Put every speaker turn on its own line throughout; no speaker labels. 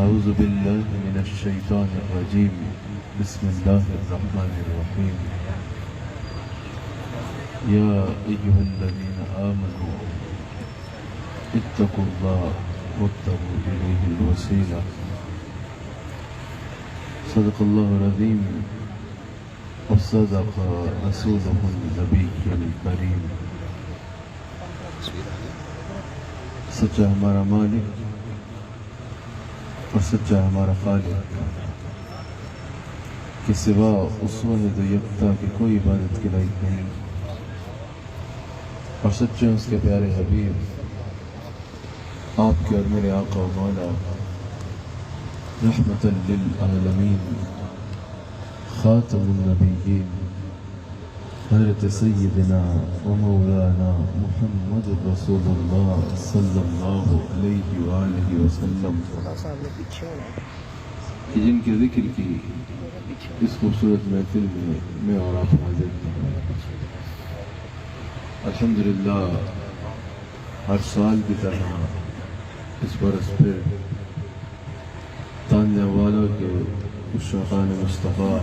أعوذ بالله من الشيطان الرجيم بسم الله الرحمن الرحيم يا أيها الذين آمنوا اتقوا الله وابتغوا إليه الوسيلة صدق الله العظيم وصدق رسوله النبي الكريم سچا ہمارا مالک اور سچا ہمارا خالق کہ سوا اس واحد و یکتا کی کوئی عبادت کے لائق نہیں، اور سچے اس کے پیارے حبیب آپ کے اور میرے آقا و مولا رحمت للعالمین خاتم النبیین حضرت سیدنا و مولانا محمد رسول اللہ صلی اللہ علیہ وآلہ وسلم کہ جن کے ذکر کی اس خوبصورت محفل میں اور آپ حاضر ہیں۔ الحمدللہ ہر سال کی طرح اس برس پھر تاننے والا کے عشاقان مصطفیٰ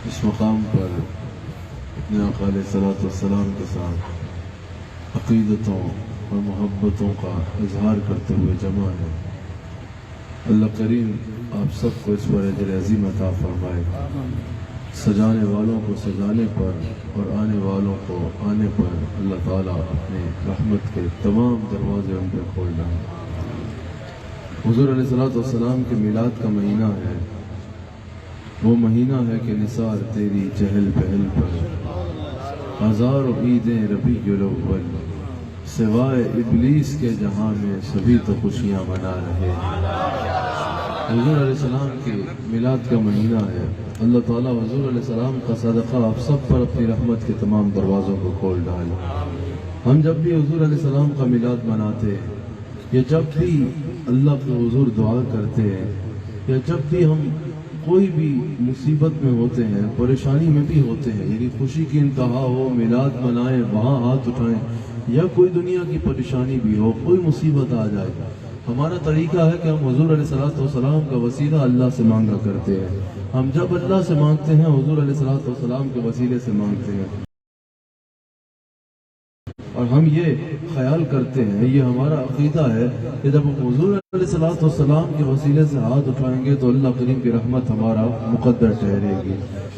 اس مقام پر اپنے آقا علیہ الصلوۃ والسلام کے ساتھ عقیدتوں اور محبتوں کا اظہار کرتے ہوئے جمع ہے۔ اللہ کریم آپ سب کو اس پر اجر عظیم عطا فرمائے، سجانے والوں کو سجانے پر اور آنے والوں کو آنے پر اللہ تعالیٰ اپنے رحمت کے تمام دروازے ان پہ کھول ڈالے۔ حضور علیہ الصلوۃ والسلام کے میلاد کا مہینہ ہے، وہ مہینہ ہے کہ نثار تیری چہل پہل پر ہزاروں عیدیں ربیع الاول، سوائے ابلیس کے جہاں میں سبھی تو خوشیاں منا رہے ہیں۔ حضور علیہ السلام کے میلاد کا مہینہ ہے، اللہ تعالیٰ حضور علیہ السلام کا صدقہ آپ سب پر اپنی رحمت کے تمام دروازوں کو کھول ڈالے۔ ہم جب بھی حضور علیہ السلام کا میلاد مناتے ہیں، یا جب بھی اللہ کے حضور دعا کرتے ہیں، یا جب بھی ہم کوئی بھی مصیبت میں ہوتے ہیں، پریشانی میں بھی ہوتے ہیں، یعنی خوشی کی انتہا ہو، میلاد منائیں، وہاں ہاتھ اٹھائیں، یا کوئی دنیا کی پریشانی بھی ہو، کوئی مصیبت آ جائے، ہمارا طریقہ ہے کہ ہم حضور علیہ السلام کا وسیلہ اللہ سے مانگا کرتے ہیں۔ ہم جب اللہ سے مانگتے ہیں، حضور علیہ السلام کے وسیلے سے مانگتے ہیں، اور ہم یہ خیال کرتے ہیں، یہ ہمارا عقیدہ ہے کہ جب ہم حضور علیہ السلام کے وسیلے سے ہاتھ اٹھائیں گے تو اللہ کریم کی رحمت ہمارا مقدر ٹھہرے گی۔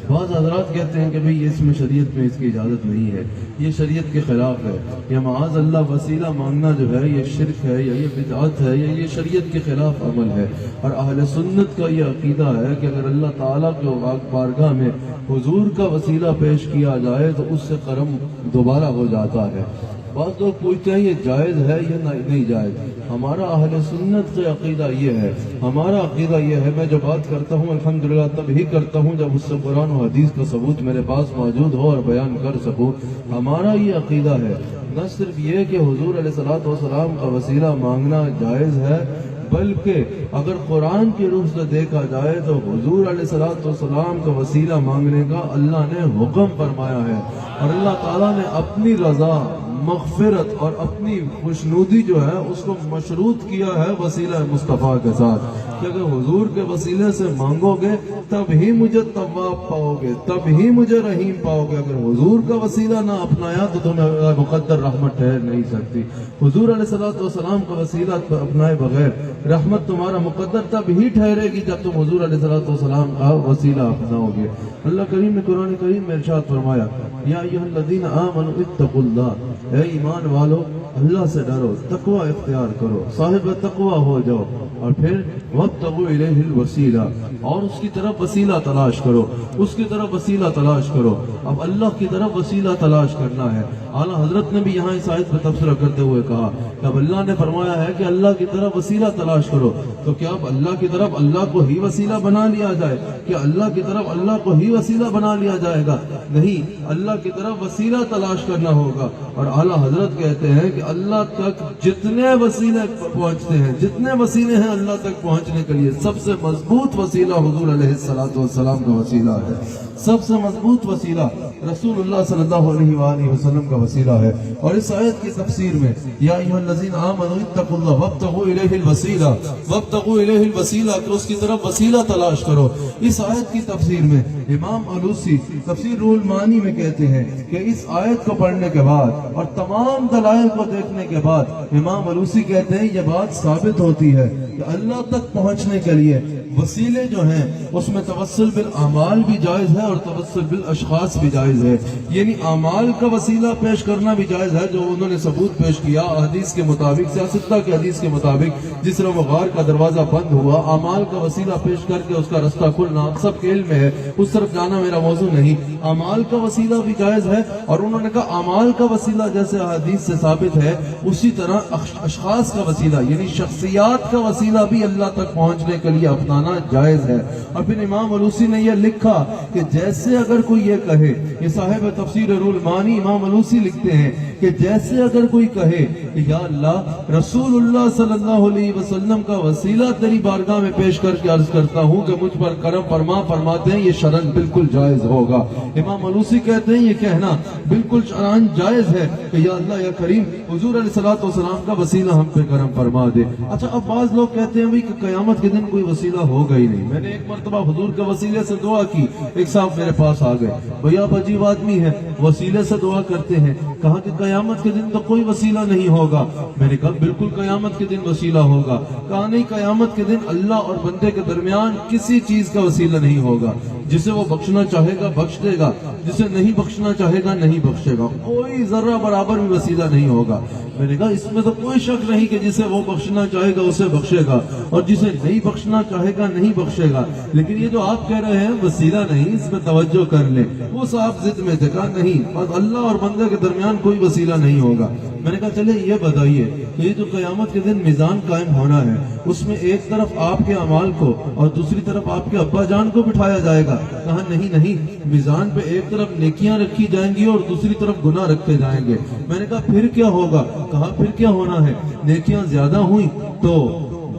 بعض حضرات کہتے ہیں کہ بھئی اس میں شریعت میں اس کی اجازت نہیں ہے، یہ شریعت کے خلاف ہے، یا معاذ اللہ وسیلہ مانگنا جو ہے یہ شرک ہے، یا یہ بدعت ہے، یا یہ شریعت کے خلاف عمل ہے۔ اور اہل سنت کا یہ عقیدہ ہے کہ اگر اللہ تعالیٰ کے بارگاہ میں حضور کا وسیلہ پیش کیا جائے تو اس سے کرم دوبارہ ہو جاتا ہے۔ بعض لوگ پوچھتے ہیں یہ جائز ہے یا نہیں جائز؟ ہمارا اہل سنت کا عقیدہ یہ ہے، ہمارا عقیدہ یہ ہے، میں جو بات کرتا ہوں الحمدللہ تب ہی کرتا ہوں جب اس سے قرآن و حدیث کا ثبوت میرے پاس موجود ہو اور بیان کر سکوں۔ ہمارا یہ عقیدہ ہے، نہ صرف یہ کہ حضور علیہ السلام کا وسیلہ مانگنا جائز ہے، بلکہ اگر قرآن کی روح سے دیکھا جائے تو حضور علیہ السلام کا وسیلہ مانگنے کا اللہ نے حکم فرمایا ہے، اور اللہ تعالیٰ نے اپنی رضا، مغفرت اور اپنی خوشنودی جو ہے اس کو مشروط کیا ہے وسیلہ مصطفیٰ کے ساتھ، کہ اگر حضور کے وسیلے سے مانگو گے تب ہی مجھے تواب پاؤ گے، تب ہی مجھے رحیم پاؤ گے۔ اگر حضور کا وسیلہ نہ اپنایا تو تمہیں مقدر رحمت ٹھہر نہیں سکتی۔ حضور علیہ السلام کا وسیلہ اپنائے بغیر رحمت تمہارا مقدر تب ہی ٹھہرے گی جب تم حضور علیہ السلام کا وسیلہ اپناؤ گے۔ اللہ کریم نے قرآن کریم میں ارشاد فرمایا، یا ایھا الذین آمنوا اتقوا اللہ، اے ایمان والو اللہ سے ڈرو، تقوی اختیار کرو، صاحب تقوی ہو جاؤ، اور پھر وابتغوا الیہ الوسیلہ، اور اس کی طرف وسیلہ تلاش کرو، اس کی طرف وسیلہ تلاش کرو۔ اب اللہ کی طرف وسیلہ تلاش کرنا ہے۔ اعلیٰ حضرت نے بھی یہاں اس آیت پہ تبصرہ کرتے ہوئے کہا کہ اب اللہ نے فرمایا ہے کہ اللہ کی طرف وسیلہ تلاش کرو، تو کیا اب اللہ کی طرف اللہ کو ہی وسیلہ بنا لیا جائے؟ کیا اللہ کی طرف اللہ کو ہی وسیلہ بنا لیا جائے گا؟ نہیں، اللہ کی طرف وسیلہ تلاش کرنا ہوگا۔ اور اعلیٰ حضرت کہتے ہیں کہ اللہ تک جتنے وسیلے پہنچتے ہیں، جتنے وسیلے ہیں اللہ تک پہنچنے پہنچنے کے لیے سب سے مضبوط وسیلہ حضور علیہ السلام کا وسیلہ ہے، سب سے مضبوط وسیلہ رسول اللہ صلی اللہ علیہ وآلہ وسلم کا وسیلہ ہے۔ اور اس آیت کی تفسیر میں یا ایھا الذین آمنوا اتقوا اللہ وابتغوا الیہ الوسیلہ، وابتغوا الیہ الوسیلہ کہ اس کی طرف وسیلہ تلاش کرو۔ اس آیت کی تفسیر میں امام علوسی تفسیر روح المعانی میں کہتے ہیں کہ اس آیت کو پڑھنے کے بعد اور تمام دلائل کو دیکھنے کے بعد امام علوسی کہتے ہیں یہ بات ثابت ہوتی ہے کہ اللہ تک پہنچنے کے لیے وسیلے جو ہیں اس میں توسل بالاعمال بھی جائز ہے اور توسل بالاشخاص بھی جائز ہے، یعنی اعمال کا وسیلہ پیش کرنا بھی جائز ہے جو انہوں نے ثبوت پیش کیا حدیث کے مطابق، سیاستہ کی حدیث کے مطابق، جس طرح وہ غار کا دروازہ بند ہوا، اعمال کا وسیلہ پیش کر کے اس کا رستہ کھلنا سب کے علم میں ہے، اس طرف جانا میرا موضوع نہیں، اعمال کا وسیلہ بھی جائز ہے۔ اور انہوں نے کہا اعمال کا وسیلہ جیسے حدیث سے ثابت ہے اسی طرح اشخاص کا وسیلہ یعنی شخصیات کا وسیلہ بھی اللہ تک پہنچنے کے لیے اپنانا جائز ہے۔ اور پھر امام علوسی نے یہ لکھا کہ جیسے اگر کوئی یہ کہے، یہ صاحب تفسیر روح المعانی امام علوسی لکھتے ہیں کہ جیسے اگر کوئی کہے کہ یا اللہ رسول اللہ صلی اللہ علیہ وسلم کا وسیلہ تیری بارگاہ میں پیش کر کے عرض کرتا ہوں کہ مجھ پر کرم فرما، فرماتے ہیں یہ شرعاً بالکل جائز ہوگا۔ امام علوسی کہتے ہیں یہ کہنا بالکل شرعاً جائز ہے کہ یا اللہ یا کریم حضور علیہ السلام کا وسیلہ ہم پہ کرم فرما دے۔ اچھا اب بعض لوگ کہتے ہیں کہ قیامت کے دن کوئی وسیلہ ہوگا ہی نہیں۔ میں نے ایک مرتبہ حضور کے وسیلے سے دعا کی، ایک صاحب میرے پاس آ گئے، بھیا آپ عجیب آدمی ہے وسیلے سے دعا کرتے ہیں، کہا کہ قیامت کے دن تو کوئی وسیلہ نہیں ہوگا۔ میں نے کہا بالکل قیامت کے دن وسیلہ ہوگا، کہا نہیں قیامت کے دن اللہ اور بندے کے درمیان کسی چیز کا وسیلہ نہیں ہوگا، جسے وہ بخشنا چاہے گا بخش دے گا، جسے نہیں بخشنا چاہے گا نہیں بخشے گا، کوئی ذرہ برابر بھی وسیلہ نہیں ہوگا۔ میں نے کہا اس میں تو کوئی شک نہیں کہ جسے وہ بخشنا چاہے گا اسے بخشے گا اور جسے نہیں بخشنا چاہے گا نہیں بخشے گا، لیکن یہ جو آپ کہہ رہے ہیں وسیلہ نہیں، اس میں توجہ کر لیں۔ وہ صاحب ضد میں تھے، کہا نہیں اور اللہ اور بندے کے درمیان کوئی وسیلہ نہیں ہوگا۔ میں نے کہا چلے یہ بتائیے کہ یہ جو قیامت کے دن میزان قائم ہونا ہے اس میں ایک طرف آپ کے اعمال کو اور دوسری طرف آپ کے ابا جان کو بٹھایا جائے گا؟ کہا نہیں، میزان پہ ایک طرف نیکیاں رکھی جائیں گی اور دوسری طرف گناہ رکھے جائیں گے۔ میں نے کہا پھر کیا ہوگا؟ کہا پھر کیا ہونا ہے، نیکیاں زیادہ ہوئی تو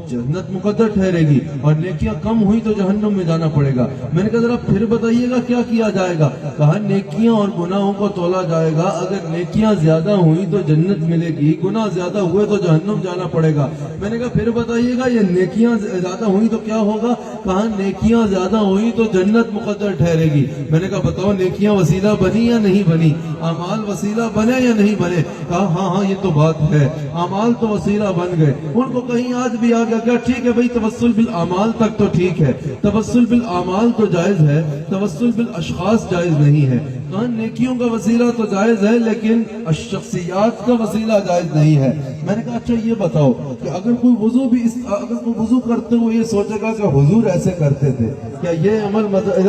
جنت مقدر ٹھہرے گی اور نیکیاں کم ہوئی تو جہنم میں جانا پڑے گا۔ میں نے کہا ذرا پھر بتائیے گا کیا کیا جائے گا؟ کہا نیکیاں اور گناہوں کو تولا جائے گا، اگر نیکیاں زیادہ ہوئی تو جنت ملے گی، گناہ زیادہ ہوئے تو جہنم جانا پڑے گا۔ میں نے کہا پھر بتائیے گا یہ نیکیاں زیادہ ہوئی تو کیا ہوگا؟ کہا نیکیاں زیادہ ہوئی تو جنت مقدر ٹھہرے گی۔ میں نے کہا بتاؤ نیکیاں وسیلہ بنی یا نہیں بنی، اعمال وسیلہ بنے یا نہیں بنے؟ کہا ہاں یہ تو بات ہے، اعمال تو وسیلہ بن گئے۔ ان کو کہیں آج بھی آ گیا کیا ٹھیک ہے بھائی توسل بالاعمال تک تو ٹھیک ہے، توسل بالاعمال تو جائز ہے، توسل بالاشخاص جائز نہیں ہے۔ کہا نیکیوں کا وسیلہ تو جائز ہے لیکن الشخصیات کا وسیلہ جائز نہیں ہے۔ میں نے کہا اچھا یہ بتاؤ کہ اگر کوئی وضو کرتے ہوئے یہ سوچے گا کہ حضور ایسے کرتے تھے، کیا یہ عمل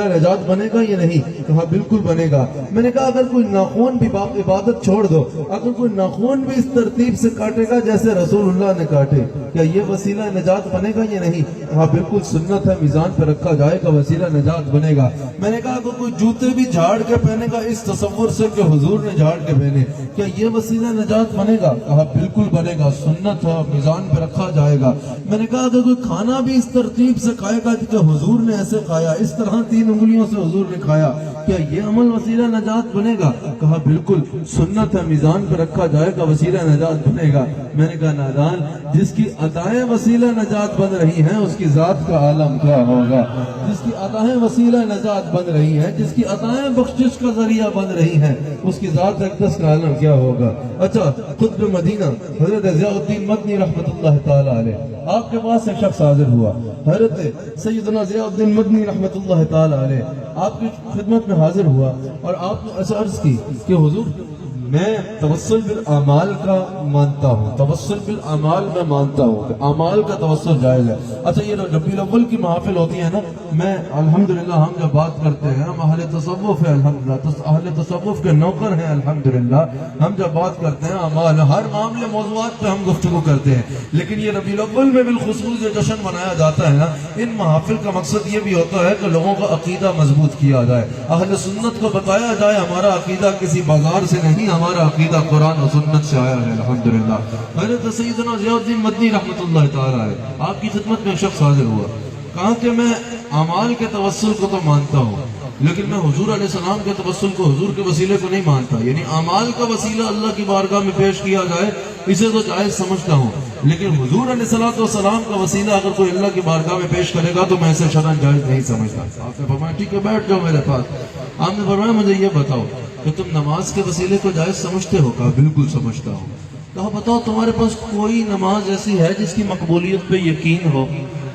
نجات بنے گا یا نہیں؟ کہا بالکل بنے گا۔ میں نے کہا اگر کوئی ناخون بھی عبادت چھوڑ دو، اگر کوئی ناخون بھی اس ترتیب سے کاٹے گا جیسے رسول اللہ نے کاٹے، کیا یہ وسیلہ نجات بنے گا یا نہیں؟ کہا بالکل سنت ہے، میزان پہ رکھا جائے گا وسیلہ نجات بنے گا۔ میں نے کہا اگر کوئی جوتے بھی جھاڑ کے پہنے گا اس تصور سے کہ حضور نے جھاڑ کے پہنے، کیا یہ وسیلہ نجات بنے گا؟ کہا بالکل بنے گا، سنت ہے، میزان پہ رکھا جائے گا۔ میں نے کہا اگر کوئی کھانا بھی اس ترتیب سے کھائے گا کہ حضور نے ایسے کھایا، اس طرح 3 انگلیوں سے حضور نے کھایا، کیا یہ عمل وسیلہ نجات بنے گا؟ کہا بالکل سنت ہے، میزان پہ رکھا جائے گا وسیلہ نجات بنے گا۔ میں نے کہا نادان، جس کی عطائیں وسیلہ نجات بن رہی ہیں اس کی ذات کا عالم کیا ہوگا؟ جس کی عطائیں وسیلہ نجات بن رہی ہیں، جس کی عطائیں بخشش کا ذریعہ بن رہی ہیں، اس کی ذات اقدس کا عالم کیا ہوگا؟ اچھا قطب مدینہ حضرت ضیاء الدین مدنی رحمت اللہ تعالی علیہ، آپ کے پاس ایک شخص حاضر ہوا، حضرت سیدنا ضیاء الدین مدنی رحمت اللہ تعالی علیہ آپ کی خدمت میں حاضر ہوا اور آپ نے ایسا عرض کی کہ حضور میں توسل بالاعمال کا مانتا ہوں، توسل بالاعمال میں مانتا ہوں کہ اعمال کا توسل جائز ہے۔ اچھا یہ ربیع الاول کی محافل ہوتی ہے نا، میں الحمدللہ ہم جب بات کرتے ہیں، ہم اہل تصوف ہیں الحمدللہ، اہل تصوف کے نوکر ہیں الحمدللہ، ہم جب بات کرتے ہیں اعمال، ہر معاملے موضوعات پہ ہم گفتگو کرتے ہیں، لیکن یہ ربیع الاول میں بالخصوص جو جشن منایا جاتا ہے نا، ان محافل کا مقصد یہ بھی ہوتا ہے کہ لوگوں کا عقیدہ مضبوط کیا جائے، اہل سنت کو بتایا جائے ہمارا عقیدہ کسی بازار سے نہیں، ہمارا عقیدہ قرآن و سنت سے آیا ہے الحمدللہ۔ حضرت سیدنا ضیاء الدین مدنی رحمۃ اللہ تعالیٰ ہے، آپ کی خدمت میں شخص حاضر ہوا، کہا کہ میں اعمال کے توسل کو تو مانتا ہوں، لیکن میں حضور علیہ السلام کے توسل کو، حضور کے وسیلے کو نہیں مانتا، یعنی اعمال کا وسیلہ اللہ کی بارگاہ میں پیش کیا جائے اسے تو جائز سمجھتا ہوں، لیکن حضور علیہ السلام کا وسیلہ اگر کوئی اللہ کی بارگاہ میں پیش کرے گا تو میں اسے شرعاً جائز نہیں سمجھتا۔ آپ نے فرمایا ٹھیک ہے بیٹھ جاؤ میرے پاس۔ آپ نے فرمایا مجھے یہ بتاؤ کہ تم نماز کے وسیلے کو جائز سمجھتے ہو؟ کہا بالکل سمجھتا ہوں۔ کہا بتاؤ تمہارے پاس کوئی نماز ایسی ہے جس کی مقبولیت پہ یقین ہو،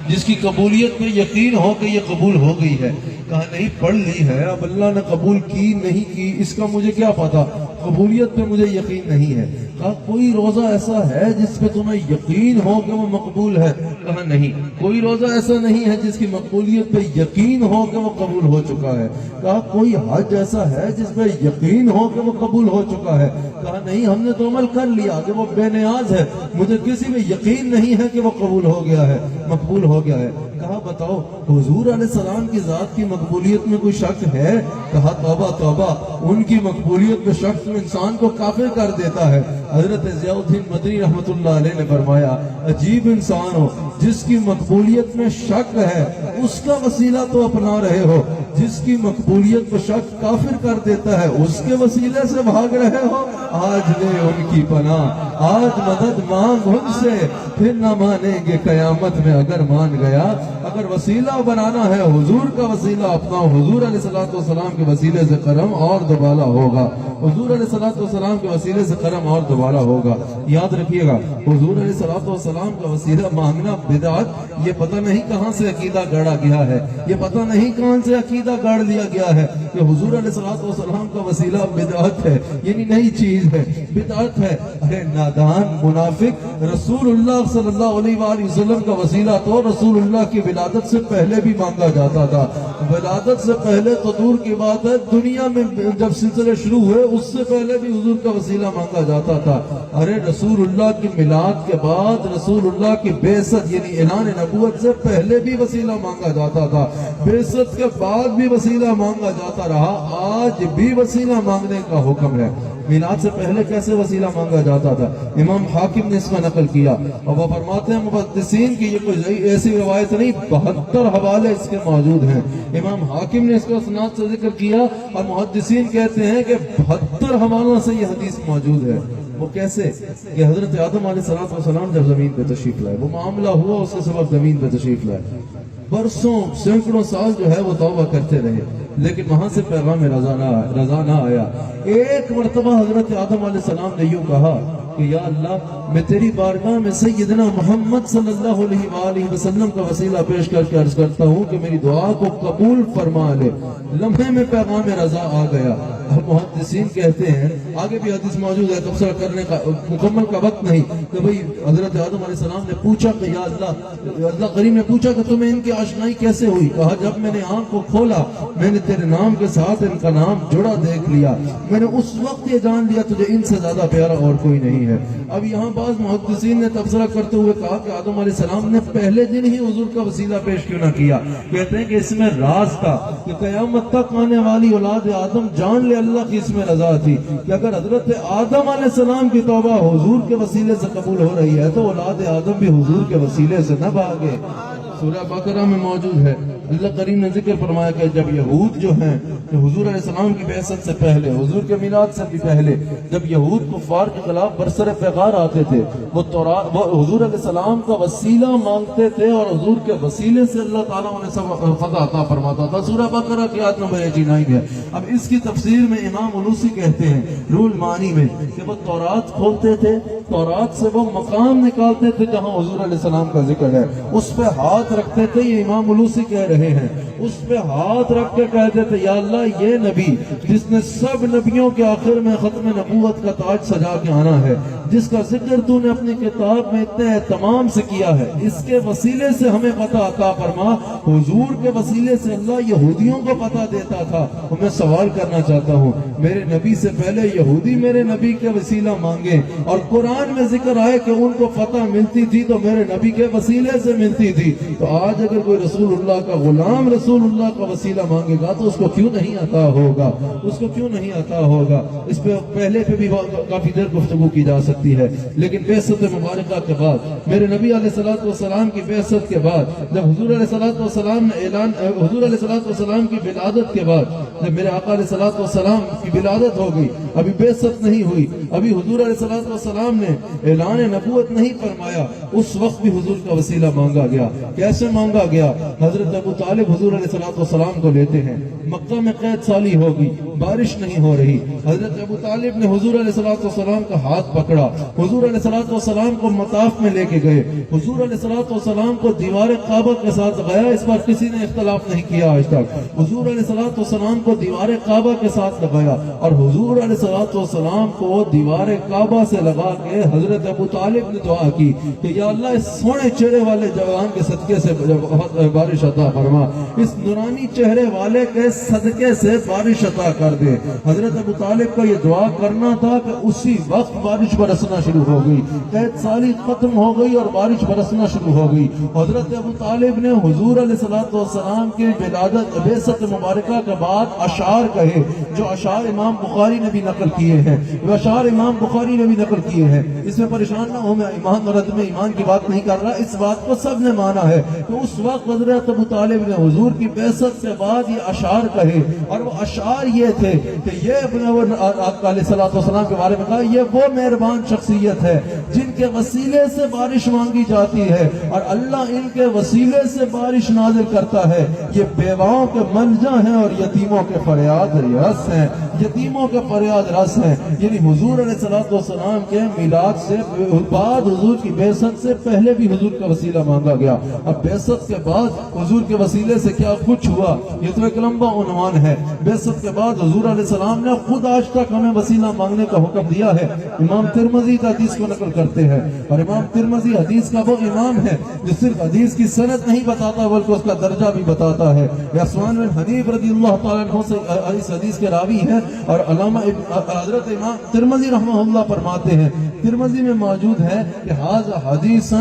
جس کی قبولیت پہ یقین ہو کہ یہ قبول ہو گئی ہے؟ کہا نہیں، پڑھ لی ہے، اب اللہ نے قبول کی نہیں کی اس کا مجھے کیا پتا، قبولیت پہ مجھے یقین نہیں ہے۔ کہا کوئی روزہ ایسا ہے جس پہ تمہیں یقین ہو کہ وہ مقبول ہے؟ کہا نہیں، کوئی روزہ ایسا نہیں ہے جس کی مقبولیت پہ یقین ہو کہ وہ قبول ہو چکا ہے۔ کہا کوئی حج ایسا ہے جس پہ یقین ہو کہ وہ قبول ہو چکا ہے؟ کہا نہیں، ہم نے تو عمل کر لیا کہ وہ بے نیاز ہے، مجھے کسی میں یقین نہیں ہے کہ وہ قبول ہو گیا ہے، مقبول ہو گیا ہے۔ کہا بتاؤ حضور علیہ السلام کی ذات کی مقبولیت میں کوئی شک ہے؟ کہا توبہ توبہ، ان کی مقبولیت میں شک انسان کو کافر کر دیتا ہے۔ حضرت ضیاء الدین مدنی رحمۃ اللہ علیہ نے فرمایا عجیب انسان ہو، جس کی مقبولیت میں شک ہے اس کا وسیلہ تو اپنا رہے ہو، جس کی مقبولیت میں شک کافر کر دیتا ہے اس کے وسیلے سے بھاگ رہے ہو۔ آج لے ان کی پناہ، آج مدد مانگ ان سے، پھر نہ مانیں گے قیامت میں اگر مان گیا۔ اگر وسیلہ بنانا ہے حضور کا وسیلہ اپناؤ، حضور علیہ السلام کے وسیلے سے کرم اور دوبالا ہوگا، حضور علیہ السلام کے وسیلے سے کرم اور دوبالا ہوگا۔ یاد رکھیے گا حضور علیہ السلام کا وسیلہ مانگنا بدعت، یہ پتہ نہیں کہاں سے عقیدہ گڑا گیا ہے، یہ پتہ نہیں کہاں سے عقیدہ گاڑ دیا گیا ہے کہ حضور علیہ السلام کا وسیلہ بدعت ہے، یعنی نئی چیز ہے، بدعت ہے۔ ارے نادان منافق، رسول اللہ صلی اللہ علیہ وآلہ وسلم کا وسیلہ تو رسول اللہ کی ولادت سے پہلے بھی مانگا جاتا تھا، ولادت سے پہلے تو دور کی بات ہے، دنیا میں جب سلسلے شروع ہوئے اس سے پہلے بھی حضور کا وسیلہ مانگا جاتا تھا۔ ارے رسول اللہ کی میلاد کے بعد، رسول اللہ کی بعثت یعنی اعلان نبوت سے پہلے بھی وسیلہ مانگا جاتا تھا، بعثت کے بعد بھی وسیلہ مانگا جاتا رہا، آج بھی وسیلہ مانگنے کا حکم ہے۔ میلاد سے پہلے کیسے وسیلہ مانگا جاتا تھا؟ امام حاکم نے اس کا نقل کیا اور وہ فرماتے ہیں محدثین کی یہ کوئی ایسی روایت نہیں، 72 حوالے اس کے موجود ہیں۔ امام حاکم نے اس کو اسناد سے ذکر کیا اور محدثین کہتے ہیں کہ 72 حوالوں سے یہ حدیث موجود ہے۔ وہ کیسے کہ حضرت آدم علیہ السلام جب زمین پہ تشریف لائے، وہ معاملہ ہوا اس کے سبب زمین پہ تشریف لائے، برسوں سینکڑوں سال جو ہے وہ توبہ کرتے رہے، لیکن وہاں سے پیغام رضا نہ آیا۔ ایک مرتبہ حضرت آدم علیہ السلام نے یوں کہا کہ یا اللہ میں تیری بارگاہ میں سیدنا محمد صلی اللہ علیہ وآلہ وسلم کا وسیلہ پیش کر کے عرض کرتا ہوں کہ میری دعا کو قبول فرما لے۔ لمحے میں پیغام رضا آ گیا۔ اب محدثین کہتے ہیں، آگے بھی حدیث موجود ہے، تبصرہ کرنے کا مکمل کا وقت نہیں، کہ بھئی حضرت آدم علیہ السلام نے پوچھا کہ یا اللہ کریم نے پوچھا کہ تمہیں ان کی آشنائی کیسے ہوئی؟ کہا جب میں نے آنکھ کو کھولا میں نے تیرے نام کے ساتھ ان کا نام جڑا دیکھ لیا، میں نے اس وقت یہ جان لیا تجھے ان سے زیادہ پیارا اور کوئی نہیں ہے۔ اب یہاں بعض محدثین نے تبصرہ کرتے ہوئے کہا کہ آدم علیہ السلام نے پہلے دن ہی حضور کا وسیلہ پیش کیوں نہ کیا؟ کہتے ہیں کہ اس میں راز تھا کہ قیامت تک آنے والی اولاد آدم جان لے اللہ کی اس میں رضا تھی کہ اگر حضرت آدم علیہ السلام کی توبہ حضور کے وسیلے سے قبول ہو رہی ہے تو اولاد آدم بھی حضور کے وسیلے سے نہ بھاگے۔ سورہ بقرہ میں موجود ہے، اللہ کریم نے ذکر فرمایا کہ جب یہود جو ہیں کہ حضور علیہ السلام کی بعثت سے پہلے، حضور کے میلاد سے بھی پہلے، جب یہود کفار کے خلاف برسر پیغار آتے تھے، وہ حضور علیہ السلام کا وسیلہ مانگتے تھے اور حضور کے وسیلے سے اللہ تعالیٰ انہیں سب فتح عطا فرماتا تھا۔ سورہ بقرہ کی آیت نمبر 89 ہے۔ اب اس کی تفسیر میں امام علوسی کہتے ہیں روح المعانی میں کہ وہ تورات کھولتے تھے، تورات سے وہ مقام نکالتے تھے جہاں حضور علیہ السلام کا ذکر ہے، اس پہ ہاتھ رکھتے تھے، یہ امام علوسی کہہ رہے ہیں، اس پہ ہاتھ رکھ کے کہتے تھے یا اللہ یہ نبی جس نے سب نبیوں کے آخر میں ختم نبوت کا تاج سجا کے آنا ہے، جس کا ذکر تو نے اپنی کتاب میں اتنے اہتمام سے کیا ہے، اس کے وسیلے سے ہمیں پتہ عطا فرما۔ حضور کے وسیلے سے اللہ یہودیوں کو پتہ دیتا تھا۔ اور میں سوال کرنا چاہتا ہوں، میرے نبی سے پہلے یہودی میرے نبی کے وسیلہ مانگے، اور قرآن میں ذکر آئے کہ ان کو فتح ملتی تھی تو میرے نبی کے وسیلے سے ملتی تھی، تو آج اگر کوئی رسول اللہ کا غلام رسول اللہ کا وسیلہ مانگے گا تو اس کو کیوں نہیں عطا ہوگا؟ اس کو کیوں نہیں عطا ہوگا؟ اس پہ پہلے پہ بھی کافی دیر گفتگو کی جا سکتی ہے، لیکن بعثت مبارکہ کے بعد، میرے نبی علیہ الصلوۃ والسلام کی بعثت کے بعد، جب حضور علیہ الصلوۃ والسلام نے اعلان، حضور علیہ الصلوۃ والسلام کی ولادت کے بعد، جب میرے آقا علیہ الصلوۃ والسلام کی ولادت ہو گئی، ابھی بعثت نہیں ہوئی، ابھی حضور علیہ الصلوۃ والسلام نے اعلان نبوت نہیں فرمایا، اس وقت بھی حضور کا وسیلہ مانگا گیا۔ کیسے مانگا گیا؟ حضرت ابو طالب حضور علیہ الصلوۃ والسلام کو لیتے ہیں، مکہ میں قید سالی ہوگی، بارش نہیں ہو رہی، حضرت ابو طالب نے حضور علیہ الصلوۃ والسلام کا ہاتھ پکڑا، حضور علیہ الصلوۃ والسلام کو مطاف میں لے کے گئے، حضور علیہ الصلوۃ والسلام کو دیوار کعبہ کے ساتھ لگایا، اس پر کسی نے اختلاف نہیں کیا آج تک، حضور علیہ الصلوۃ والسلام کو دیوار کعبہ کے ساتھ لگایا، اور حضور علیہ الصلوۃ والسلام کو دیوار کعبہ سے لگا کے حضرت ابو طالب نے دعا کی کہ یا اللہ اس سونے چہرے والے جوان کے صدقے سے بارش عطا فرما، اس نورانی چہرے والے کے صدقے سے بارش عطا کر دے۔ حضرت ابو طالب کا یہ دعا کرنا تھا کہ اسی وقت بارش برسنا شروع ہو گئی، قید سالی ختم ہو گئی اور بارش برسنا شروع ہو گئی۔ حضرت ابو طالب نے حضور علیہ الصلوۃ والسلام کی ولادت بعثت مبارکہ کے بعد اشعار کہے، جو اشعار امام بخاری نے بھی نقل کیے ہیں، وہ اشعار امام بخاری نے بھی نقل کیے ہیں۔ اس میں پریشان نہ ہو، میں ایمان اور عدم ایمان کی بات نہیں کر رہا، اس بات کو سب نے مانا ہے کہ اس وقت حضرت ابو طالب نے حضور کی بعثت کے بعد یہ اشعار کہے، اور وہ اشعار یہ تھے کہ یہ آقا علیہ الصلوۃ والسلام کے بارے میں کہا، یہ وہ مہربان شخصیت ہے جن کے وسیلے سے بارش مانگی جاتی ہے اور اللہ ان کے وسیلے سے بارش نازل کرتا ہے، یہ بیواؤں کے ملجا ہیں اور یتیموں کے فریاد رس ہیں، یتیموں کے فریاد رس ہیں۔ یعنی حضور علیہ الصلوۃ والسلام کے میلاد سے بعد، حضور کی بعثت سے پہلے بھی حضور کا وسیلہ مانگا گیا، اب بعثت کے بعد حضور کے وسیلے سے کیا کچھ ہوا، یہ تو ایک لمبا عنوان ہے۔ بعثت کے بعد حضور علیہ السلام نے خود آج تک ہمیں وسیلہ مانگنے کا حکم دیا ہے۔ امام ترمذی کا حدیث کو نقل کرتے ہیں، اور امام ترمذی حدیث کا وہ امام ہے جو صرف حدیث کی سند نہیں بتاتا بلکہ اس کا درجہ بھی بتاتا ہے۔ عثمان بن حنیف رضی اللہ تعالیٰ عنہ سے اس حدیث کے راوی ہیں، اور علامہ حضرت امام ترمذی رحمہ اللہ فرماتے ہیں، ترمذی میں موجود ہے کہ ھذا حدیث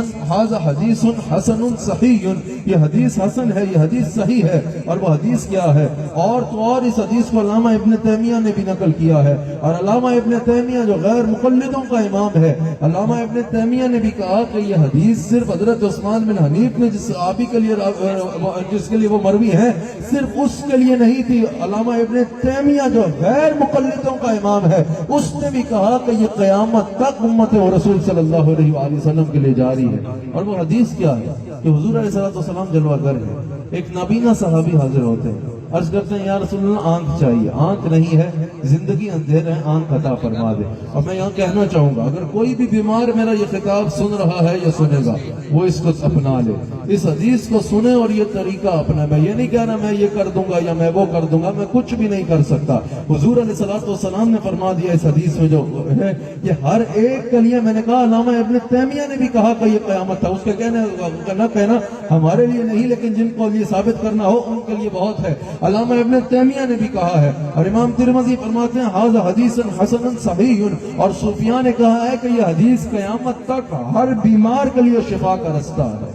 حسن صحیح، یہ حدیث حسن ہے، یہ حدیث صحیح ہے۔ اور وہ حدیث کیا ہے؟ اور تو اور اس حدیث کو علامہ ابن تیمیہ نے بھی نقل کیا ہے، اور علامہ ابن تیمیہ جو غیر مقلدوں کا امام ہے، علامہ ابن تیمیہ نے بھی کہا کہ یہ حدیث صرف حضرت عثمان بن حنیف نے جس صحابی کے لیے وہ مروی ہے، صرف اس کے لیے نہیں تھی۔ علامہ ابن تیمیہ جو غیر مقلدوں کا امام ہے، اس نے بھی کہا کہ یہ قیامت تک امت رسول صلی اللہ علیہ وآلہ وسلم کے لیے جاری ہے۔ اور وہ حدیث کیا ہے کہ حضور علیہ السلام جلوہ گر ہے، ایک نابینا صحابی حاضر ہوتے ہیں، عرض کرتے ہیں یا رسول اللہ آنکھ چاہیے، آنکھ نہیں ہے، زندگی اندھیر ہے، آنکھ عطا فرما دے۔ اور میں یہاں کہنا چاہوں گا اگر کوئی بھی بیمار میرا یہ خطاب سن رہا ہے یا سنے گا، وہ اس کو اپنا لے، اس حدیث کو سنے اور یہ طریقہ اپنا۔ میں یہ نہیں کہہ رہا میں یہ کر دوں گا یا میں وہ کر دوں گا، میں کچھ بھی نہیں کر سکتا۔ حضور علیہ الصلوۃ والسلام نے فرما دیا اس حدیث میں جو ہے، یہ ہر ایک کے لیے، میں نے کہا علامہ ابن تیمیہ نے بھی کہا کہ یہ قیامت تھا، اس کے کہنا ہمارے لیے نہیں، لیکن جن کو یہ ثابت کرنا ہو ان کے لیے بہت ہے۔ علامہ ابن تیمیہ نے بھی کہا ہے، اور امام ترمذی فرماتے ہیں ھذا حدیث حسن صحیح، اور صوفیاء نے کہا ہے کہ یہ حدیث قیامت تک ہر بیمار کے لیے شفا کا رستہ ہے۔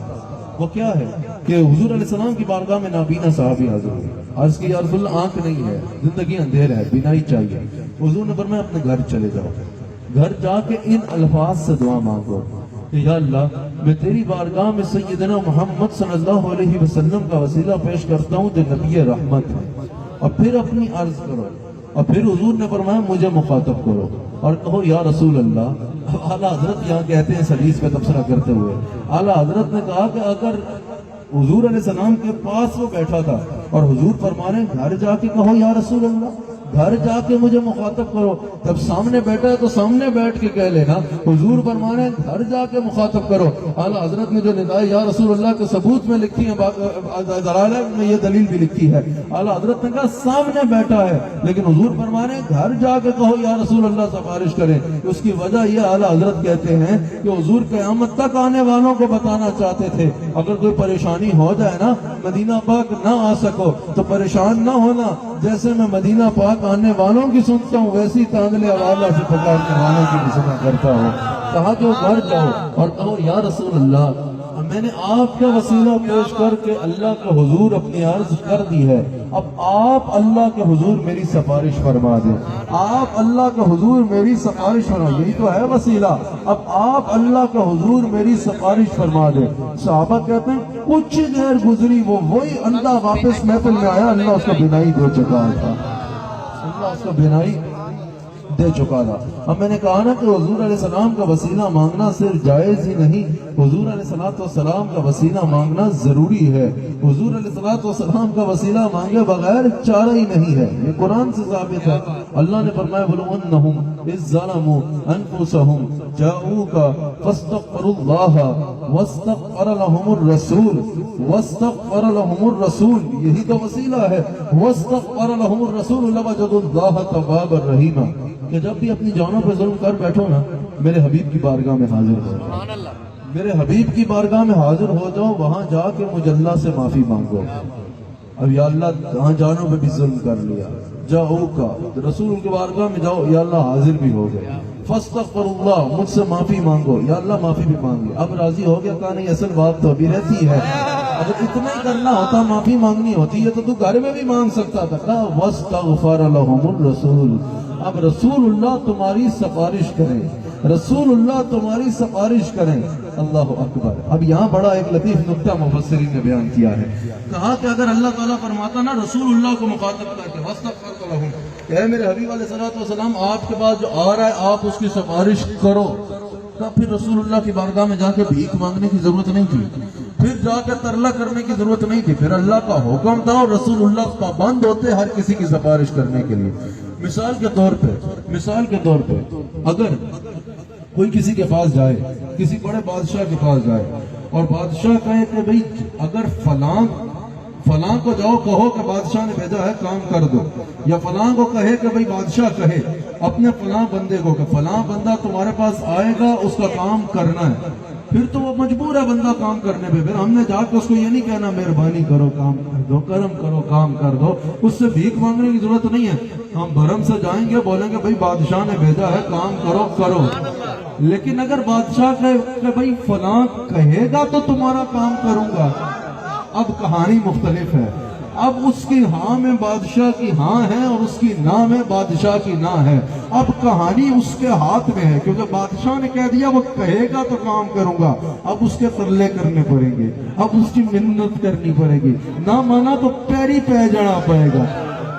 وہ کیا ہے کہ حضور علیہ السلام کی بارگاہ میں نابینا صحابی حاضر ہوئے، عرض کی یا رسول اللہ آنکھ نہیں ہے، زندگی اندھیر ہے، بینائی چاہیے۔ حضور نے فرمایا اپنے گھر چلے جاؤ، گھر جا کے ان الفاظ سے دعا مانگو کہ یا اللہ میں تیری بارگاہ میں سیدنا محمد صلی اللہ علیہ وسلم کا وسیلہ پیش کرتا ہوں جو نبی رحمت ہے، اور پھر اپنی عرض کرو، اور پھر حضور نے فرمایا مجھے مخاطب کرو اور کہو یا رسول اللہ۔ اعلیٰ حضرت یہاں کہتے ہیں اس حدیث پہ تبصرہ کرتے ہوئے، اعلیٰ حضرت نے کہا کہ اگر حضور علیہ السلام کے پاس وہ بیٹھا تھا اور حضور فرما رہے ہیں گھر جا کے کہو یا رسول اللہ، گھر جا کے مجھے مخاطب کرو. جب سامنے بیٹھا ہے تو سامنے بیٹھ کے کہہ لینا. حضور فرمانے گھر جا کے مخاطب کرو. اعلیٰ حضرت نے جو ندائے یا رسول اللہ کے ثبوت میں لکھی ہے، دلائل میں یہ دلیل بھی لکھی ہے. اعلیٰ حضرت نے کہا سامنے بیٹھا ہے، لیکن حضور فرمانے گھر جا کے کہو یا رسول اللہ سفارش کریں. اس کی وجہ یہ اعلیٰ حضرت کہتے ہیں کہ حضور قیامت تک آنے والوں کو بتانا چاہتے تھے اگر کوئی پریشانی ہو جائے نا، مدینہ پاک نہ آ سکو تو پریشان نہ ہونا. جیسے میں مدینہ پاک آنے والوں کی سنتا ہوں ویسی تانگلے حوالہ سے پکارنے والوں کی بھی سنا کرتا ہوں. کہا کہ وہ گھر جاؤ اور کہو یا رسول اللہ میں نے آپ کا وسیلہ پیش کر کے اللہ کے حضور اپنی عرض کر دی ہے، اب آپ اللہ کے حضور میری سفارش فرما دیں. آپ اللہ کے حضور میری سفارش فرما، یہی تو ہے وسیلہ. اب آپ اللہ کے حضور میری سفارش فرما دیں. صحابہ کہتے ہیں کچھ دیر گزری وہی اندھا واپس محفل میں آیا. اللہ اس کو بینائی دے چکا تھا، اللہ اس کو بینائی دے چکا تھا. اب میں نے کہا نا کہ حضور علیہ السلام کا وسیلہ مانگنا صرف جائز ہی نہیں، حضور علیہ السلام کا وسیلہ مانگنا ضروری ہے. حضور علیہ السلام کا وسیلہ مانگے بغیر چارہ ہی نہیں ہے. یہ قرآن سے ثابت ہے. اللہ نے فرمایا وَلَوْأَنَّهُمْ إِذْ ظَلَمُوا أَنفُسَهُمْ جَاءُوكَ فَاسْتَغْفَرُوا اللَّهَ وَاسْتَغْفَرَ لَهُمُ الرَّسُولُ وَاسْتَغْفَرَ لَهُمُ الرَّسُولُ، یہی تو وسیلہ ہے. وَاسْتَغْفَرَ لَهُمُ الرَّسُولُ لَوَجَدُوا اللَّهَ تَوَّابًا رَحِيمًا، کہ جب بھی اپنی جانوں پہ ظلم کر بیٹھو نا، میرے حبیب کی بارگاہ میں حاضر ہو جاؤ. میرے حبیب کی بارگاہ میں حاضر ہو جاؤ، وہاں جا کے مجھ اللہ سے معافی مانگو. اب یا اللہ وہاں جانوں پہ بھی ظلم کر لیا، جاؤ کا رسول کی بارگاہ میں جاؤ، یا اللہ حاضر بھی ہو گئے. فاستغفر اللہ، مجھ سے معافی مانگو، یا اللہ معافی بھی مانگی. اب راضی ہو گیا؟ کہا نہیں، اصل بات تو ابھی رہتی ہے. اگر اتنا ہی کرنا ہوتا، معافی مانگنی ہوتی ہے تو گھر میں بھی مانگ سکتا تھا. کہا واستغفر لهم الرسول، اب رسول اللہ تمہاری سفارش کریں، رسول اللہ تمہاری سفارش کریں. اللہ اکبر. اب یہاں بڑا ایک لطیف نکتہ مفسرین نے بیان کیا ہے. کہا کہ اگر اللہ تعالیٰ فرماتا نا رسول اللہ کو مخاطب کر کے واستغفر لهم، کہ اے میرے حبیب علیہ السلام آپ کے پاس جو آ رہا ہے آپ اس کی سفارش کرو، تب پھر رسول اللہ کی بارگاہ میں جا کے بھیک مانگنے کی ضرورت نہیں تھی، پھر جا کے ترلا کرنے کی ضرورت نہیں تھی. پھر اللہ کا حکم تھا اور رسول اللہ پابند ہوتے ہر کسی کی سفارش کرنے کے لیے. مثال کے طور پہ اگر کوئی کسی کے پاس جائے، کسی بڑے بادشاہ کے پاس جائے اور بادشاہ کہے کہ بھئی اگر فلاں کو جاؤ کہو کہ بادشاہ نے بھیجا ہے کام کر دو، یا فلاں کو کہے کہ بھئی بادشاہ کہے اپنے فلاں بندے کو کہ فلاں بندہ تمہارے پاس آئے گا، اس کا کام کرنا ہے، پھر تو وہ مجبور ہے بندہ کام کرنے پہ. پھر ہم نے جا کے اس کو یہ نہیں کہنا مہربانی کرو کام کر دو، کرم کرو کام کر دو، اس سے بھیک مانگنے کی ضرورت نہیں ہے. ہم بھرم سے جائیں گے، بولیں گے بھئی بادشاہ نے بھیجا ہے کام کرو. لیکن اگر بادشاہ کہے کہ بھئی فلاں کہے گا تو تمہارا کام کروں گا، اب کہانی مختلف ہے. اب اس کی ہاں میں بادشاہ کی ہاں ہے اور اس کی نہ میں بادشاہ کی نہ ہے. اب کہانی اس کے ہاتھ میں ہے، کیونکہ بادشاہ نے کہہ دیا وہ کہے گا تو کام کروں گا. اب اس کے ترلے کرنے پڑیں گے، اب اس کی منت کرنی پڑے گی. نہ مانا تو پیری پہ جڑا پڑے گا،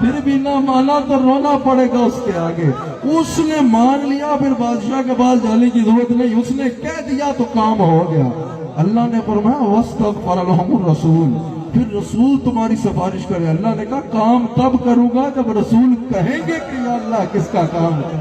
پھر بھی نہ مانا تو رونا پڑے گا اس کے آگے. اس نے مان لیا، پھر بادشاہ کے پاس جانے کی ضرورت نہیں، اس نے کہہ دیا تو کام ہو گیا. اللہ نے فرمایا واستغفر لهم الرسول، پھر رسول تمہاری سفارش کرے. اللہ نے کہا کام تب کروں گا جب رسول کہیں گے کہ یا اللہ کس کا کام ہے.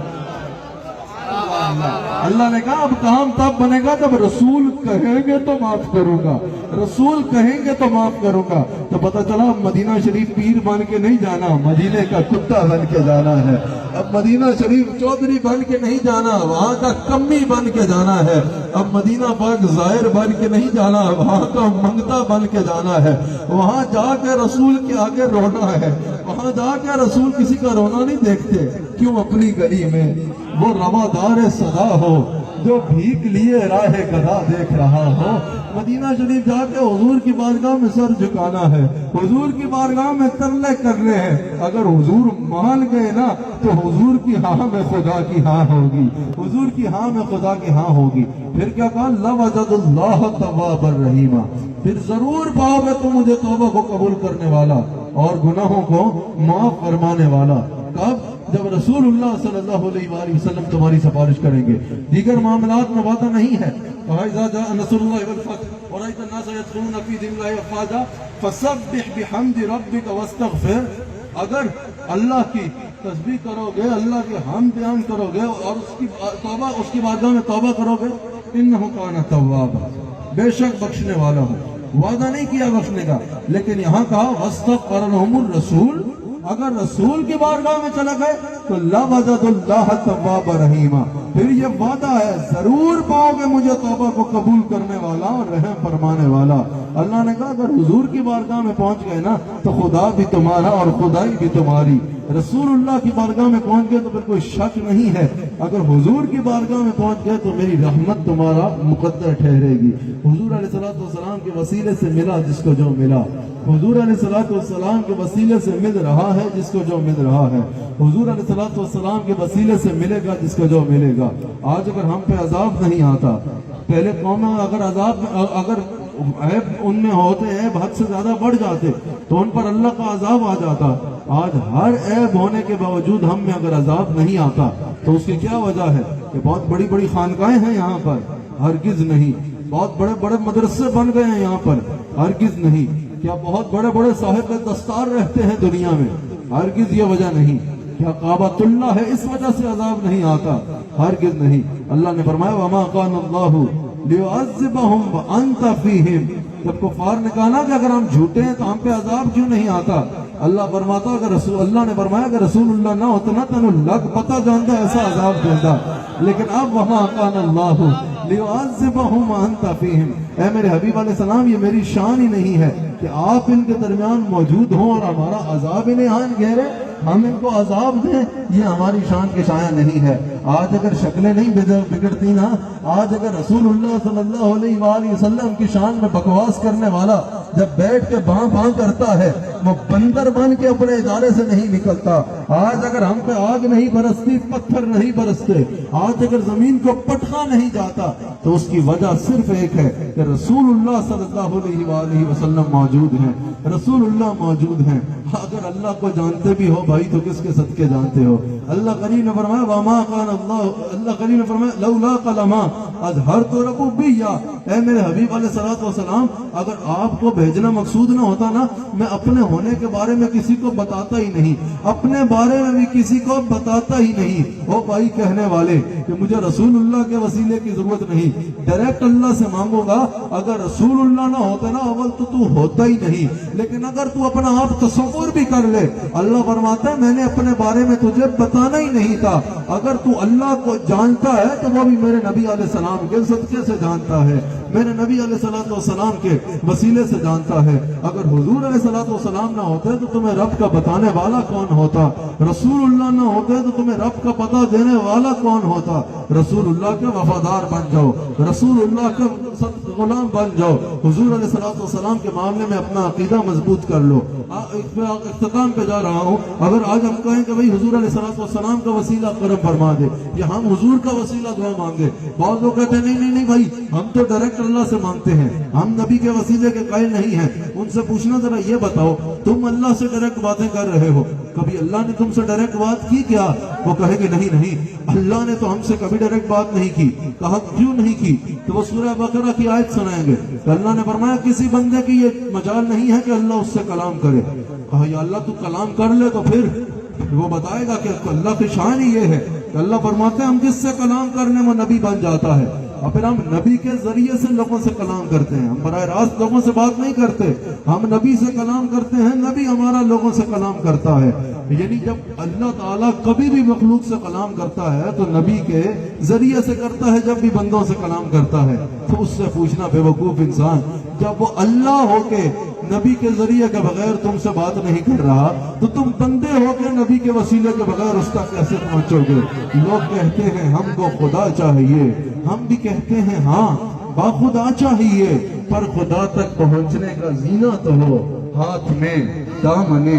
اللہ نے کہا اب کام تب بنے گا جب رسول کہیں گے تو معاف کروں گا، رسول کہیں گے تو معاف کروں گا. تو پتہ چلا اب مدینہ شریف پیر بن کے نہیں جانا، مدینے کا کتا بن کے جانا ہے. اب مدینہ شریف چودھری بن کے نہیں جانا، وہاں کا کمی بن کے جانا ہے. اب مدینہ پاک زائر بن کے نہیں جانا، وہاں کا منگتا بن کے جانا ہے. وہاں جا کے رسول کے آگے رونا ہے. وہاں جا کے رسول کسی کا رونا نہیں دیکھتے. کیوں؟ اپنی گلی میں وہ روادار صدا ہو جو بھیک لیے راہ گدا دیکھ رہا ہو. مدینہ شریف جا کے حضور کی بارگاہ میں سر جھکانا ہے، حضور کی بارگاہ میں ترلے کرنے ہیں. اگر حضور مان گئے نا تو حضور کی ہاں میں خدا کی ہاں ہوگی، حضور کی ہاں میں خدا کی ہاں ہوگی. پھر کیا کہا؟ لَوَجَدُ اللَّهَ تَوَّابًا رَحِيمًا، پھر ضرور پاؤ گے تم مجھے توبہ کو قبول کرنے والا اور گناہوں کو معاف فرمانے والا. کب؟ جب رسول اللہ صلی اللہ علیہ وآلہ وسلم تمہاری سفارش کریں گے. دیگر معاملات میں وعدہ نہیں ہے. فَإِذَا جَاءَ نَصْرُ اللَّهِ وَالْفَتْحُ وَرَأَيْتَ النَّاسَ يَدْخُلُونَ فِي دِينِ اللَّهِ أَفْوَاجًا فَسَبِّحْ بِحَمْدِ رَبِّكَ وَاسْتَغْفِرْ. اگر اللہ کی تسبیح کرو گے، اللہ کے حمد بیان کرو گے اور اس کی بارگاہ میں توبہ کرو گے، انہ کان توابا، بے شک بخشنے والا ہوں۔ وعدہ نہیں کیا بخشنے کا، لیکن یہاں کہا واستغفر لهم الرسول، اگر رسول کی بارگاہ میں چلا گئے تو لوجد اللہ توابا رحیما، پھر یہ وعدہ ہے ضرور پاؤ گے مجھے توبہ کو قبول کرنے والا اور رحم فرمانے والا۔ اللہ نے کہا اگر حضور کی بارگاہ میں پہنچ گئے نا تو خدا بھی تمہارا اور خدائی بھی تمہاری۔ رسول اللہ کی بارگاہ میں پہنچ گئے تو پھر کوئی شک نہیں ہے، اگر حضور کی بارگاہ میں پہنچ گئے تو میری رحمت تمہارا مقدر ٹھہرے گی۔ حضور علیہ السلام کے وسیلے سے ملا جس کو جو ملا، حضور علیہ السلام کے وسیلے سے مل رہا ہے جس کو جو مل رہا ہے، حضور علیہ السلام کے وسیلے سے ملے گا جس کو جو ملے گا۔ آج اگر ہم پہ عذاب نہیں آتا، پہلے قوموں اگر عیب ان میں ہوتے، عیب حد سے زیادہ بڑھ جاتے تو ان پر اللہ کا عذاب آ جاتا۔ آج ہر عیب ہونے کے باوجود ہم میں اگر عذاب نہیں آتا تو اس کی کیا وجہ ہے؟ کہ بہت بڑی بڑی خانقاہیں ہیں یہاں پر، ہرگز نہیں۔ بہت بڑے بڑے مدرسے بن گئے ہیں یہاں پر، ہرگز نہیں۔ کیا بہت بڑے بڑے صاحب دستار رہتے ہیں دنیا میں؟ ہرگز یہ وجہ نہیں۔ کیا کعبۃ اللہ ہے اس وجہ سے عذاب نہیں آتا؟ ہرگز نہیں۔ اللہ نے فرمایا وما کان اللہ لیعذبہم وانت فیہم، جب کفار نے کہا نا کہ اگر ہم جھوٹے ہیں تو ہم پہ عذاب کیوں نہیں آتا، اللہ فرماتا اگر اللہ نے فرمایا کہ رسول اللہ نہ ہوتا نا تینوں لگ پتہ جانتا ایسا عذاب دیتا، لیکن اب وما کان اللہ لیعذبہم وانت فیہم، اے میرے حبیب علیہ السلام یہ میری شان ہی نہیں ہے کہ آپ ان کے درمیان موجود ہوں اور ہمارا عذاب انہیں آن گھیرے، ہم ان کو عذاب دیں، یہ ہماری شان کے شایع نہیں ہے۔ آج اگر شکلیں نہیں بگڑتی نا، آج اگر رسول اللہ صلی اللہ علیہ وآلہ وسلم کی شان میں بکواس کرنے والا جب بیٹھ کے باں باں کرتا ہے وہ بندر بن کے اپنے ادارے سے نہیں نکلتا، آج اگر ہم پہ آگ نہیں برستی، پتھر نہیں برستے، آج اگر زمین کو پٹخا نہیں جاتا تو اس کی وجہ صرف ایک ہے کہ رسول اللہ صلی اللہ علیہ وآلہ وسلم موجود ہیں، رسول اللہ موجود ہیں۔ اگر اللہ کو جانتے بھی ہو بھائی تو کس کے صدقے جانتے ہو؟ اللہ کریم نے فرمایا وما کان اللہ کریم نے فرمایا لولا کلمہ اظہرت ربوبیہ، اے میرے حبیب علیہ السلام اگر آپ کو بھیجنا مقصود نہ ہوتا نا میں اپنے ہونے کے بارے میں کسی کو بتاتا ہی نہیں، اپنے بارے میں بھی کسی کو بتاتا ہی نہیں۔ او بھائی کہنے والے کہ مجھے رسول اللہ کے وسیلے کی ضرورت نہیں، ڈائریکٹ اللہ سے مانگو گا، اگر رسول اللہ نہ ہوتے نا اول تو ہوتا ہی نہیں، لیکن اگر تو اپنا آپ تصور بھی کر لے، اللہ فرماتا ہے میں نے اپنے بارے میں تجھے بتانا ہی نہیں تھا۔ اگر تو اللہ کو جانتا ہے تو وہ بھی میرے نبی علیہ السلام کے صدقے سے جانتا ہے، میرے نبی علیہ السلام کے وسیلے سے جانتا ہے۔ اگر حضور علیہ السلام نہ ہوتے تو تمہیں رب کا بتانے والا کون ہوتا؟ رسول اللہ نہ ہوتے تو تمہیں رب کا پتہ دینے والا کون ہوتا؟ رسول اللہ کے وفادار بن جاؤ، رسول اللہ کے غلام بن جاؤ، حضور علیہ السلام کے معاملے میں اپنا عقیدہ مضبوط کر لو۔ اختتام پہ جا رہا ہوں، اگر آج ہم کہیں کہ بھئی حضور علیہ السلام کا وسیلہ کرم فرما دے یا ہم حضور کا وسیلہ دعا مانگے، بعض لوگ کہتے ہیں نہیں بھائی ہم تو ڈائریکٹ اللہ سے مانگتے ہیں، ہم نبی کے وسیلے کے قائل نہیں ہیں۔ ان سے پوچھنا ذرا یہ بتاؤ تم اللہ سے ڈائریکٹ باتیں کر رہے ہو، کبھی اللہ نے تم سے ڈائریکٹ بات کی کیا؟ وہ کہے گے نہیں اللہ نے تو ہم سے کبھی ڈائریکٹ بات نہیں کی۔ کہا کیوں نہیں کی؟ تو وہ سورہ بقرہ کی آیت سنائیں گے کہ اللہ نے فرمایا کسی بندے کی یہ مجال نہیں ہے کہ اللہ اس سے کلام کرے۔ کہا یا اللہ تو کلام کر لے تو پھر وہ بتائے گا کہ اللہ کی شان ہی یہ ہے کہ اللہ فرماتے ہیں ہم جس سے کلام کرنے وہ نبی بن جاتا ہے، اور پھر ہم نبی کے ذریعے سے لوگوں سے کلام کرتے ہیں، ہم براہ راست لوگوں سے بات نہیں کرتے، ہم نبی سے کلام کرتے ہیں، نبی ہمارا لوگوں سے کلام کرتا ہے۔ یعنی جب اللہ تعالیٰ کبھی بھی مخلوق سے کلام کرتا ہے تو نبی کے ذریعے سے کرتا ہے، جب بھی بندوں سے کلام کرتا ہے تو اس سے پوچھنا بے وقوف انسان، جب وہ اللہ ہو کے نبی کے ذریعے کے بغیر تم سے بات نہیں کر رہا تو تم بندے ہو کے نبی کے وسیلے کے بغیر اس تک کیسے پہنچو گے؟ لوگ کہتے ہیں ہم کو خدا چاہیے، ہم بھی کہتے ہیں ہاں با خدا چاہیے، پر خدا تک پہنچنے کا زینہ تو ہو، ہاتھ میں دامن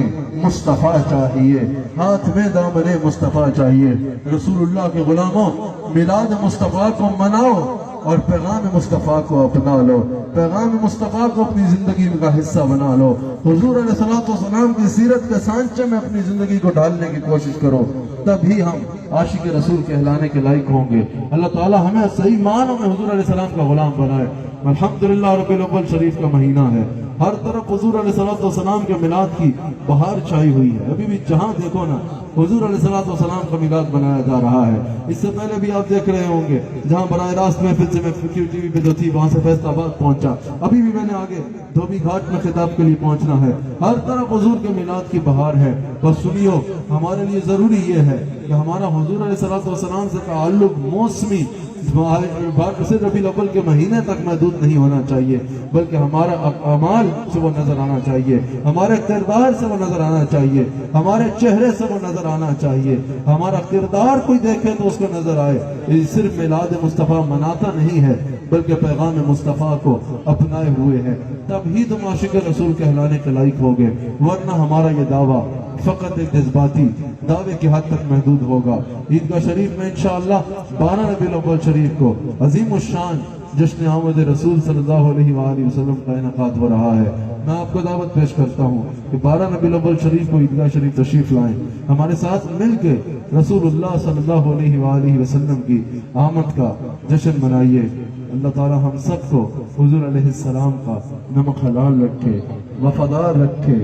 مصطفیٰ چاہیے، ہاتھ میں دامن مصطفیٰ چاہیے۔ رسول اللہ کے غلاموں میلاد مصطفیٰ کو مناؤ اور پیغام مصطفیٰ کو اپنا لو، پیغام مصطفیٰ کو اپنی زندگی کا حصہ بنا لو، حضور علیہ السلام کی سیرت کے سانچے میں اپنی زندگی کو ڈالنے کی کوشش کرو، تبھی ہم عاشق رسول کہلانے کے لائق ہوں گے۔ اللہ تعالی ہمیں صحیح معنوں میں حضور علیہ السلام کا غلام بنائے۔ الحمدللہ ربیع الاول شریف کا مہینہ ہے، ہر طرف حضور علیہ السلام کے میلاد کی بہار چھائی ہوئی ہے. ابھی بھی جہاں دیکھو نا حضور علیہ السلام کا میلاد منایا جا رہا ہے. اس سے پہلے بھی آپ دیکھ رہے ہوں گے جہاں براہ راست میں پھر سے میں ٹی وی پہ جو تھی وہاں سے فیصل آباد پہنچا. ابھی بھی میں نے آگے دھوبی گھاٹ میں خطاب کے لیے پہنچنا ہے. ہر طرف حضور کے میلاد کی بہار ہے. بس سنیو، ہمارے لیے ضروری یہ ہے کہ ہمارا حضور علیہ السلام سے تعلق موسمی صرف ربیع الاول کے مہینے تک محدود نہیں ہونا چاہیے، بلکہ ہمارا اعمال سے وہ نظر آنا چاہیے، ہمارے کردار سے وہ نظر آنا چاہیے، ہمارے چہرے سے وہ نظر آنا چاہیے. ہمارا کردار کوئی دیکھے تو اس کو نظر آئے. یہ صرف میلاد مصطفیٰ مناتا نہیں ہے بلکہ پیغام مصطفیٰ کو اپنائے ہوئے ہے. تب ہی تم عاشق رسول کہلانے کے لائق ہوگے، ورنہ ہمارا یہ دعویٰ فقط ایک جذباتی دعوے کی حد تک محدود ہوگا. عیدگاہ شریف میں انشاءاللہ 12 ربیع الاول شریف کو عظیم الشان جشن آمد رسول صلی اللہ علیہ وآلہ وسلم کا انعقاد ہو رہا ہے. میں آپ کو دعوت پیش کرتا ہوں کہ 12 ربیع الاول شریف کو عیدگاہ شریف تشریف لائیں، ہمارے ساتھ مل کے رسول اللہ صلی اللہ علیہ وآلہ وسلم کی آمد کا جشن منائیے. اللہ تعالی ہم سب کو حضور علیہ السلام کا نمک حلال رکھے، وفادار رکھے،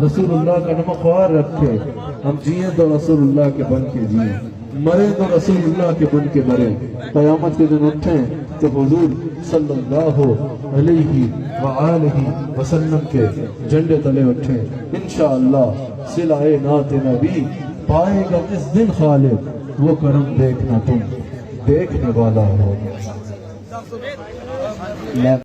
رسول اللہ کا نمک خوار رکھے. ہم جئیں تو رسول اللہ کے بن کے جئیں، مریں تو رسول اللہ کے بن کے مریں. قیامت کے دن اٹھیں تو حضور صلی اللہ علیہ وآلہ وسلم کے جھنڈے تلے اٹھیں. انشاءاللہ صلائے نعت نبی پائے گا اس دن خالق، وہ کرم دیکھنا تم دیکھنے والا ہو.